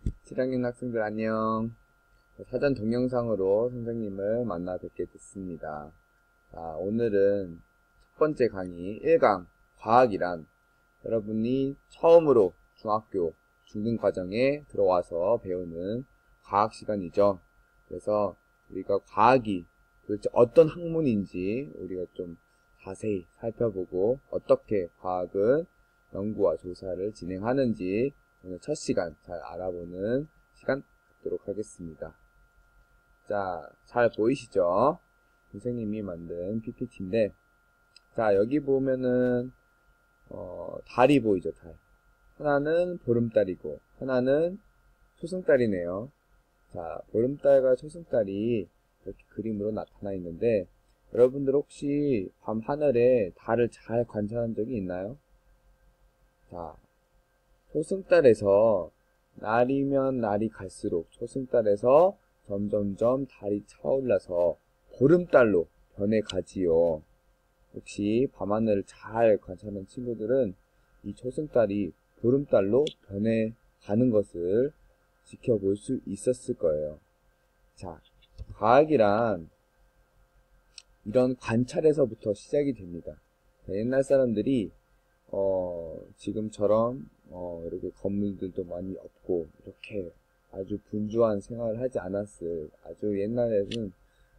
7학년 학생들 안녕. 사전 동영상으로 선생님을 만나 뵙게 됐습니다. 오늘은 첫 번째 강의 1강 과학이란 여러분이 처음으로 중학교 중등과정에 들어와서 배우는 과학 시간이죠. 그래서 우리가 과학이 도대체 어떤 학문인지 우리가 좀 자세히 살펴보고 어떻게 과학은 연구와 조사를 진행하는지 오늘 첫 시간 잘 알아보는 시간 갖도록 하겠습니다. 자, 잘 보이시죠? 선생님이 만든 PPT인데, 자, 여기 보면은, 달이 보이죠, 달. 하나는 보름달이고, 하나는 초승달이네요. 자, 보름달과 초승달이 이렇게 그림으로 나타나 있는데, 여러분들 혹시 밤 하늘에 달을 잘 관찰한 적이 있나요? 자, 초승달에서 날이면 날이 갈수록 초승달에서 점점점 달이 차올라서 보름달로 변해가지요. 혹시 밤하늘을 잘 관찰하는 친구들은 이 초승달이 보름달로 변해가는 것을 지켜볼 수 있었을 거예요. 자, 과학이란 이런 관찰에서부터 시작이 됩니다. 옛날 사람들이 지금처럼 이렇게 건물들도 많이 없고 이렇게 아주 분주한 생활을 하지 않았을 아주 옛날에는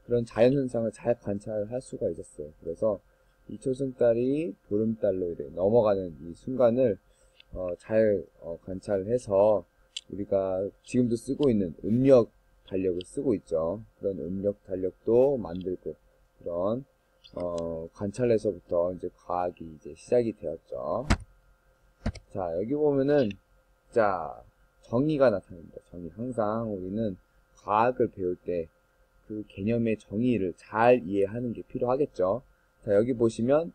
그런 자연현상을 잘 관찰할 수가 있었어요. 그래서 이 초승달이 보름달로 이렇게 넘어가는 이 순간을 잘 관찰해서 우리가 지금도 쓰고 있는 음력 달력을 쓰고 있죠. 그런 음력 달력도 만들고 그런 관찰에서부터 이제 과학이 이제 시작이 되었죠. 자, 여기 보면은, 자, 정의가 나타납니다. 정의. 항상 우리는 과학을 배울 때 그 개념의 정의를 잘 이해하는 게 필요하겠죠. 자, 여기 보시면,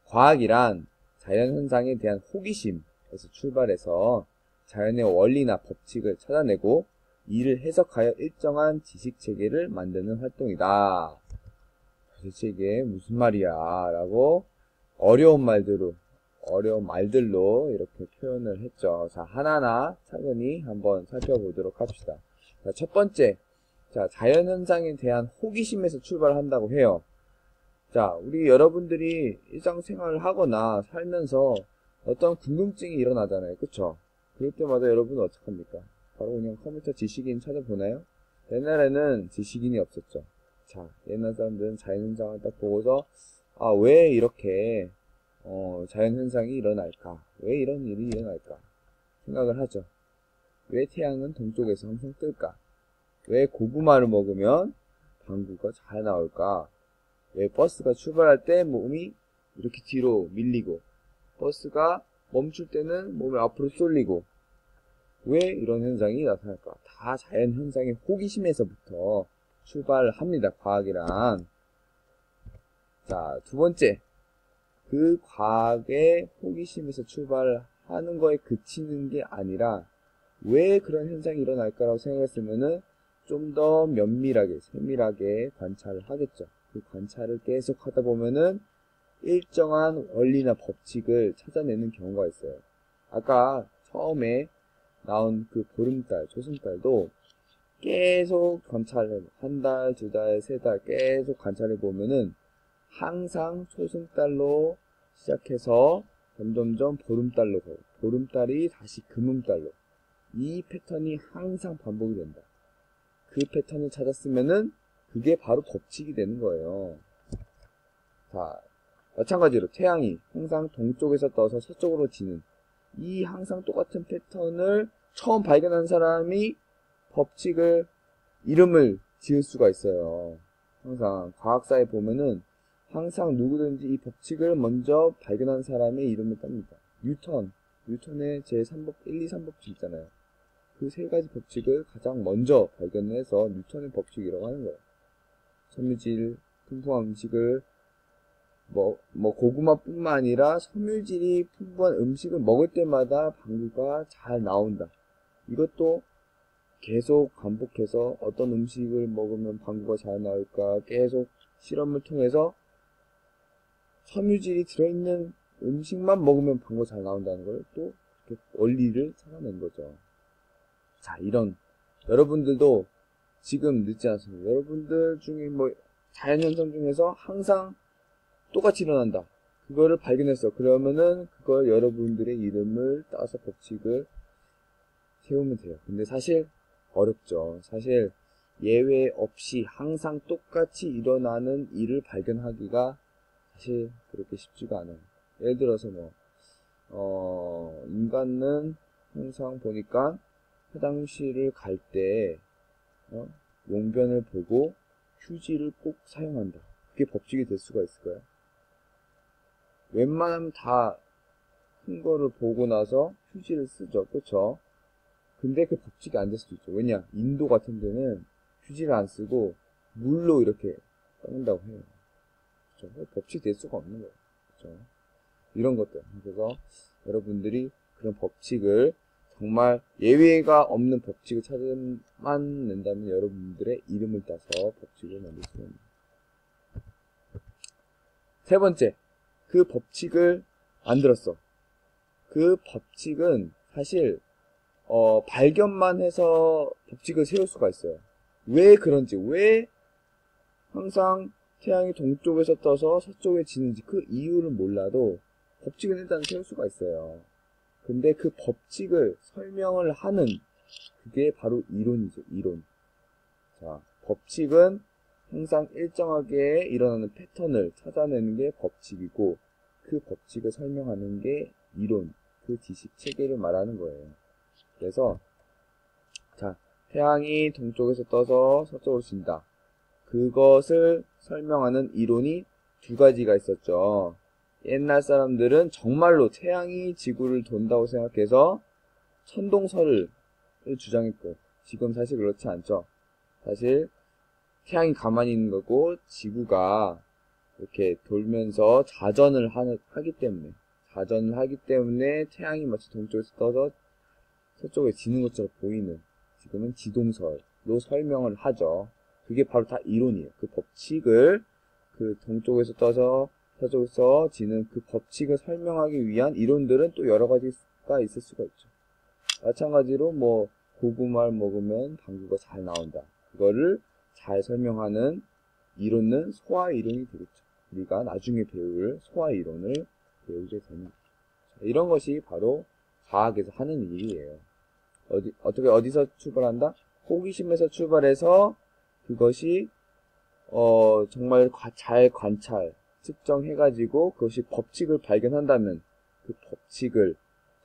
과학이란 자연현상에 대한 호기심에서 출발해서 자연의 원리나 법칙을 찾아내고 이를 해석하여 일정한 지식체계를 만드는 활동이다. 도대체 이게 무슨 말이야? 라고 어려운 말들로 이렇게 표현을 했죠. 자, 하나하나 차근히 한번 살펴보도록 합시다. 자, 첫 번째. 자, 자연현상에 대한 호기심에서 출발한다고 해요. 자, 우리 여러분들이 일상생활을 하거나 살면서 어떤 궁금증이 일어나잖아요. 그쵸? 그럴 때마다 여러분은 어떡합니까? 바로 그냥 컴퓨터 지식인 찾아보나요? 옛날에는 지식인이 없었죠. 자, 옛날 사람들은 자연현상을 딱 보고서, 왜 이렇게, 자연현상이 일어날까? 왜 이런 일이 일어날까? 생각을 하죠. 왜 태양은 동쪽에서 항상 뜰까? 왜 고구마를 먹으면 방구가 잘 나올까? 왜 버스가 출발할 때 몸이 이렇게 뒤로 밀리고, 버스가 멈출 때는 몸이 앞으로 쏠리고, 왜 이런 현상이 나타날까? 다 자연현상의 호기심에서부터 출발을 합니다. 과학이란. 자, 두 번째. 그 과학의 호기심에서 출발하는 거에 그치는 게 아니라 왜 그런 현상이 일어날까라고 생각했으면은 좀 더 면밀하게, 세밀하게 관찰을 하겠죠. 그 관찰을 계속 하다 보면은 일정한 원리나 법칙을 찾아내는 경우가 있어요. 아까 처음에 나온 그 보름달, 초승달도 계속 관찰을 한 달, 두 달, 세 달 계속 관찰해 보면은 항상 초승달로 시작해서 점점점 보름달로 가고 보름달이 다시 금음달로 이 패턴이 항상 반복이 된다. 그 패턴을 찾았으면은 그게 바로 법칙이 되는 거예요. 자, 마찬가지로 태양이 항상 동쪽에서 떠서 서쪽으로 지는 이 항상 똑같은 패턴을 처음 발견한 사람이 법칙을 이름을 지을 수가 있어요. 항상 과학사에 보면은 항상 누구든지 이 법칙을 먼저 발견한 사람의 이름을 땁니다. 뉴턴의 제3법, 1, 2, 3법칙 있잖아요. 그 세 가지 법칙을 가장 먼저 발견해서 뉴턴의 법칙이라고 하는 거예요. 섬유질, 풍부한 음식을 고구마뿐만 아니라 섬유질이 풍부한 음식을 먹을 때마다 방구가 잘 나온다. 이것도 계속 반복해서 어떤 음식을 먹으면 방구가 잘 나올까 계속 실험을 통해서 섬유질이 들어있는 음식만 먹으면 방구가 잘 나온다는 걸 또 원리를 찾아낸 거죠. 자, 이런, 여러분들도 지금 늦지 않습니다. 여러분들 중에 뭐, 자연현상 중에서 항상 똑같이 일어난다. 그거를 발견했어. 그러면은, 그걸 여러분들의 이름을 따서 법칙을 세우면 돼요. 근데 사실, 어렵죠. 사실, 예외 없이 항상 똑같이 일어나는 일을 발견하기가 사실 그렇게 쉽지가 않아요. 예를 들어서 인간은 항상 보니까 화장실을 갈 때, 용변을 보고 휴지를 꼭 사용한다. 그게 법칙이 될 수가 있을까요? 웬만하면 다 큰 거를 보고 나서 휴지를 쓰죠. 그쵸? 근데 그 법칙이 안 될 수도 있죠. 왜냐? 인도 같은 데는 휴지를 안 쓰고 물로 이렇게 닦는다고 해요. 그쵸? 법칙이 될 수가 없는 거예요. 그쵸? 이런 것들. 그래서 여러분들이 그런 법칙을 정말 예외가 없는 법칙을 찾아만 낸다면 여러분들의 이름을 따서 법칙을 만들 수 있습니다. 세 번째, 그 법칙을 만들었어. 그 법칙은 사실 발견만 해서 법칙을 세울 수가 있어요. 왜 그런지, 왜 항상 태양이 동쪽에서 떠서 서쪽에 지는지 그 이유를 몰라도 법칙은 일단 세울 수가 있어요. 근데 그 법칙을 설명을 하는 그게 바로 이론이죠. 이론. 자, 법칙은 항상 일정하게 일어나는 패턴을 찾아내는 게 법칙이고 그 법칙을 설명하는 게 이론, 그 지식 체계를 말하는 거예요. 그래서 자, 태양이 동쪽에서 떠서 서쪽으로 진다. 그것을 설명하는 이론이 두 가지가 있었죠. 옛날 사람들은 정말로 태양이 지구를 돈다고 생각해서 천동설을 주장했고, 지금 사실 그렇지 않죠. 사실 태양이 가만히 있는 거고 지구가 이렇게 돌면서 자전을 하기 때문에 태양이 마치 동쪽에서 떠서 서쪽에 지는 것처럼 보이는, 지금은 지동설로 설명을 하죠. 그게 바로 다 이론이에요. 그 법칙을, 그 동쪽에서 떠서 서쪽에서 지는 그 법칙을 설명하기 위한 이론들은 또 여러 가지가 있을 수가 있죠. 마찬가지로 고구마를 먹으면 방구가 잘 나온다. 그거를 잘 설명하는 이론은 소화 이론이 되겠죠. 우리가 나중에 배울 소화 이론을 배우게 됩니다. 이런 것이 바로 과학에서 하는 일이에요. 어디서 출발한다? 호기심에서 출발해서 그것이 정말 잘 관찰, 측정해가지고 그것이 법칙을 발견한다면 그 법칙을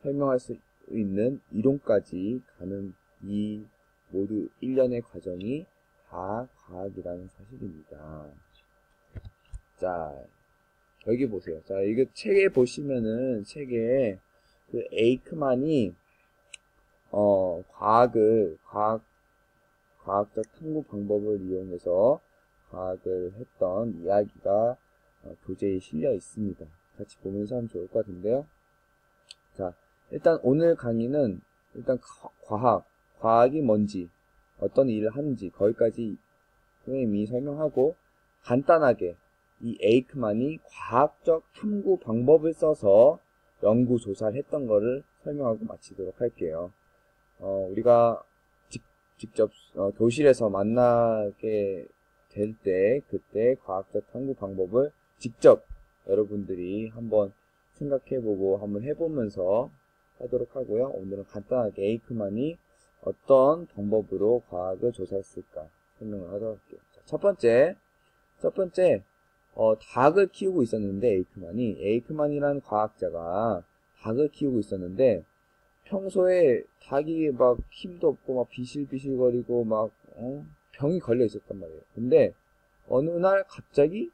설명할 수 있는 이론까지 가는 이 모두 일련의 과정이 다 과학이라는 사실입니다. 자, 여기 보세요. 자, 이거 책에 보시면은 책에 그 에이크만이 과학적 탐구 방법을 이용해서 과학을 했던 이야기가 교재에 실려 있습니다. 같이 보면서 하면 좋을 것 같은데요. 자, 일단 오늘 강의는 일단 과학이 뭔지, 어떤 일을 하는지 거기까지 선생님이 설명하고 간단하게 이 에이크만이 과학적 탐구 방법을 써서 연구 조사를 했던 거를 설명하고 마치도록 할게요. 우리가 직접 교실에서 만나게 될 때 그때 과학적 탐구 방법을 직접 여러분들이 한번 생각해보고 한번 해보면서 하도록 하고요. 오늘은 간단하게 에이크만이 어떤 방법으로 과학을 조사했을까 설명을 하도록 할게요. 자, 첫 번째 닭을 키우고 있었는데 에이크만이라는 과학자가 닭을 키우고 있었는데 평소에 닭이 막 힘도 없고 막 비실비실거리고 막 병이 걸려 있었단 말이에요. 근데 어느 날 갑자기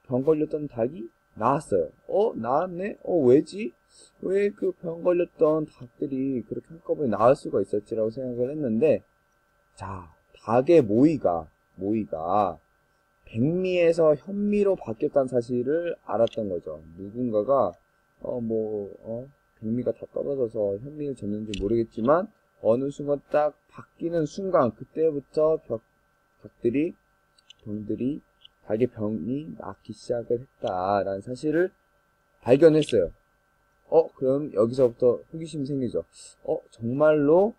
병 걸렸던 닭이 나았어요. 나았네? 왜지? 왜 그 병 걸렸던 닭들이 그렇게 한꺼번에 나을 수가 있었지라고 생각을 했는데, 자, 닭의 모이가 백미에서 현미로 바뀌었다는 사실을 알았던 거죠. 누군가가 백미가 다 떨어져서 현미를 줬는지 모르겠지만 어느 순간 딱 바뀌는 순간 그때부터 닭의 병이 낫기 시작을 했다라는 사실을 발견했어요. 그럼 여기서부터 호기심이 생기죠. 정말로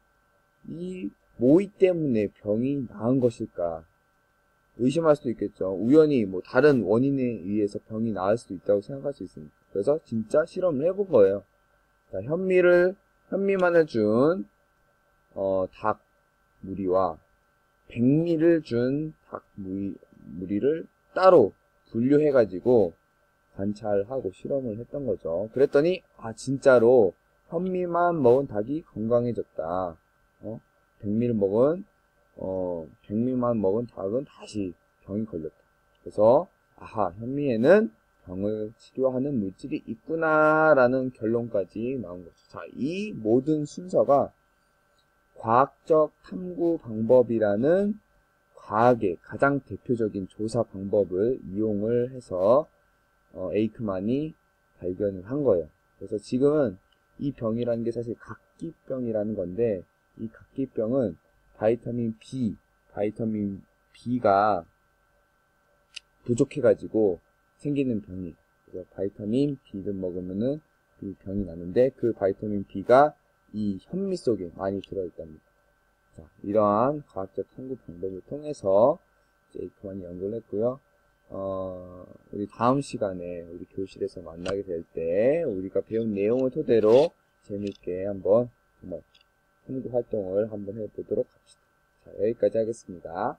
이 모이 때문에 병이 나은 것일까? 의심할 수도 있겠죠. 우연히 뭐 다른 원인에 의해서 병이 나을 수도 있다고 생각할 수 있습니다. 그래서 진짜 실험을 해본 거예요. 자, 현미만을 준, 닭 무리와 백미를 준 닭 무리를 따로 분류해가지고 관찰하고 실험을 했던 거죠. 그랬더니, 진짜로 현미만 먹은 닭이 건강해졌다. 백미만 먹은 닭은 다시 병이 걸렸다. 그래서, 현미에는 병을 치료하는 물질이 있구나라는 결론까지 나온 거죠. 자, 이 모든 순서가 과학적 탐구 방법이라는 과학의 가장 대표적인 조사 방법을 이용을 해서 에이크만이 발견을 한 거예요. 그래서 지금은 이 병이라는 게 사실 각기병이라는 건데, 이 각기병은 바이타민 B가 부족해가지고 생기는 병이. 그래서 바이타민 B를 먹으면은 그 병이 나는데, 그 바이타민 B가 이 현미 속에 많이 들어있답니다. 자, 이러한 과학적 탐구 방법을 통해서 에이크만이 연구를 했고요. 우리 다음 시간에 우리 교실에서 만나게 될 때 우리가 배운 내용을 토대로 재밌게 한번 정말 탐구 활동을 한번 해보도록 합시다. 자, 여기까지 하겠습니다.